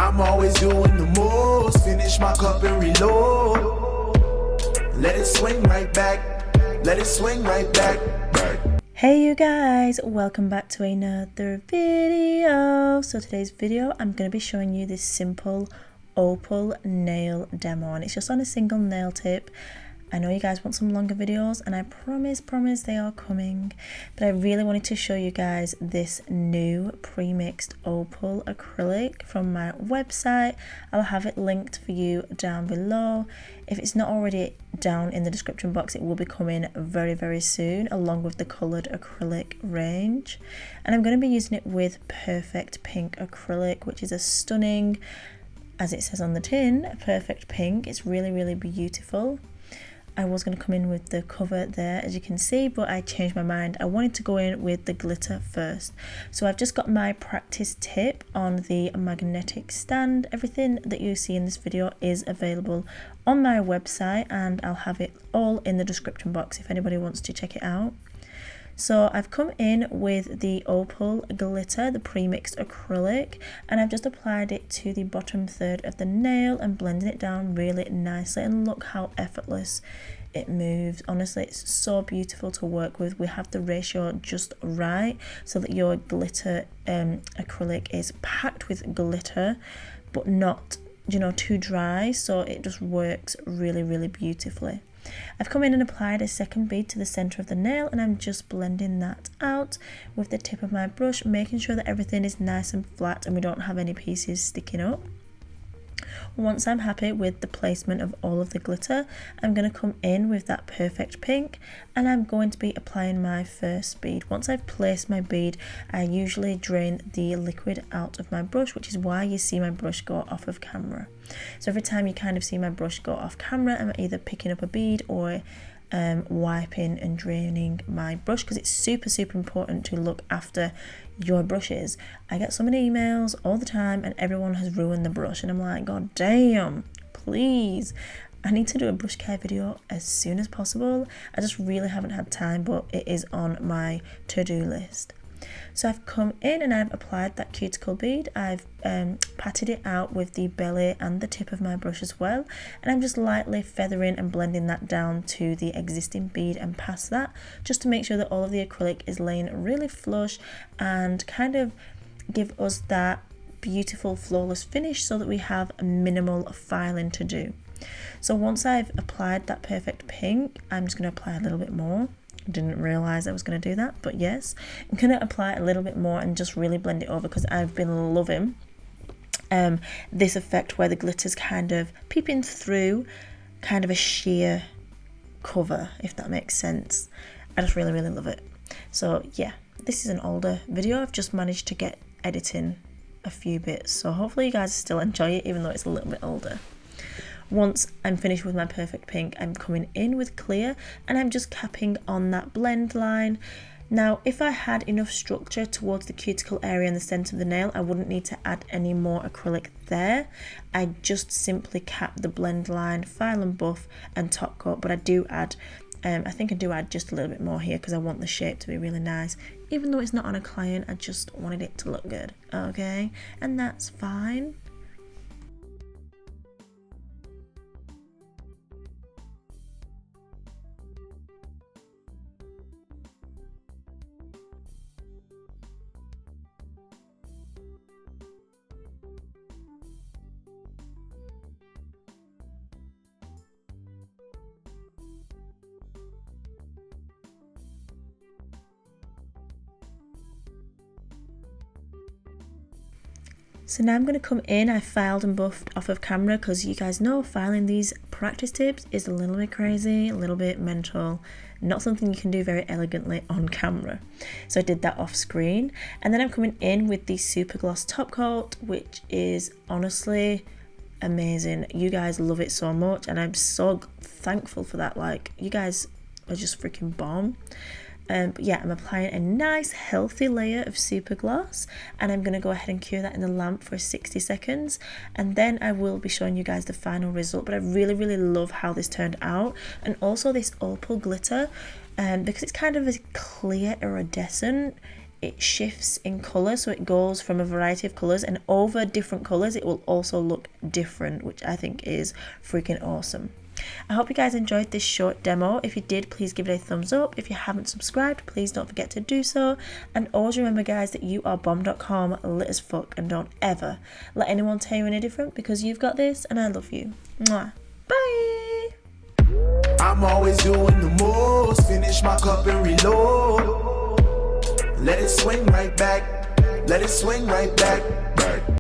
I'm always doing the most. Finish my cup and reload. Let it swing right back. Let it swing right back. Hey you guys, welcome back to another video. So today's video I'm going to be showing you this simple opal nail demo, and it's just on a single nail tip. I know you guys want some longer videos, and I promise they are coming, but I really wanted to show you guys this new pre-mixed opal acrylic from my website. I'll have it linked for you down below. If it's not already down in the description box, it will be coming very soon, along with the coloured acrylic range. And I'm going to be using it with Perfect Pink acrylic, which is a stunning, as it says on the tin, perfect pink. It's really beautiful. I was going to come in with the cover there, as you can see, but I changed my mind. I wanted to go in with the glitter first. So I've just got my practice tip on the magnetic stand. Everything that you see in this video is available on my website, and I'll have it all in the description box if anybody wants to check it out. So I've come in with the Opal Glitter, the pre-mixed acrylic, and I've just applied it to the bottom third of the nail and blending it down really nicely, and look how effortless it moves. Honestly, it's so beautiful to work with. We have the ratio just right so that your glitter acrylic is packed with glitter but not, you know, too dry, so it just works really beautifully. I've come in and applied a second bead to the center of the nail, and I'm just blending that out with the tip of my brush, making sure that everything is nice and flat and we don't have any pieces sticking up. Once I'm happy with the placement of all of the glitter, I'm going to come in with that perfect pink, and I'm going to be applying my first bead. Once I've placed my bead, I usually drain the liquid out of my brush, which is why you see my brush go off of camera. So every time you kind of see my brush go off camera, I'm either picking up a bead or wiping and draining my brush, because it's super important to look after your brushes. I get so many emails all the time and everyone has ruined the brush, and I'm like, god damn, please, I need to do a brush care video as soon as possible. I just really haven't had time, but it is on my to-do list. So I've come in and I've applied that cuticle bead. I've patted it out with the belly and the tip of my brush as well, and I'm just lightly feathering and blending that down to the existing bead and past that, just to make sure that all of the acrylic is laying really flush and kind of give us that beautiful flawless finish so that we have minimal filing to do. So once I've applied that perfect pink, I'm just going to apply a little bit more. Didn't realize I was going to do that, but yes, I'm going to apply a little bit more and just really blend it over, because I've been loving this effect where the glitter's kind of peeping through kind of a sheer cover, if that makes sense. I just really love it. So yeah, this is an older video. I've just managed to get editing a few bits, so hopefully you guys still enjoy it even though it's a little bit older. Once I'm finished with my perfect pink, I'm coming in with clear and I'm just capping on that blend line. Now, if I had enough structure towards the cuticle area in the center of the nail, I wouldn't need to add any more acrylic there. I just simply cap the blend line, file and buff and top coat, but I do add, I think I do add just a little bit more here because I want the shape to be really nice. Even though it's not on a client, I just wanted it to look good, okay? And that's fine. So now I'm going to come in. I filed and buffed off of camera because you guys know filing these practice tips is a little bit crazy, a little bit mental, not something you can do very elegantly on camera. So I did that off screen, and then I'm coming in with the super gloss top coat, which is honestly amazing. You guys love it so much and I'm so thankful for that. Like, you guys are just freaking bomb. But yeah, I'm applying a nice healthy layer of super gloss, and I'm going to go ahead and cure that in the lamp for 60 seconds, and then I will be showing you guys the final result. But I really love how this turned out, and also this opal glitter, because it's kind of a clear iridescent, it shifts in colour, so it goes from a variety of colours, and over different colours it will also look different, which I think is freaking awesome. I hope you guys enjoyed this short demo. If you did, please give it a thumbs up. If you haven't subscribed, please don't forget to do so. And always remember, guys, that you are bomb.com, lit as fuck, and don't ever let anyone tell you any different, because you've got this and I love you. Mwah. Bye! I'm always doing the most. Finish my cup and reload. Let it swing right back. Let it swing right back.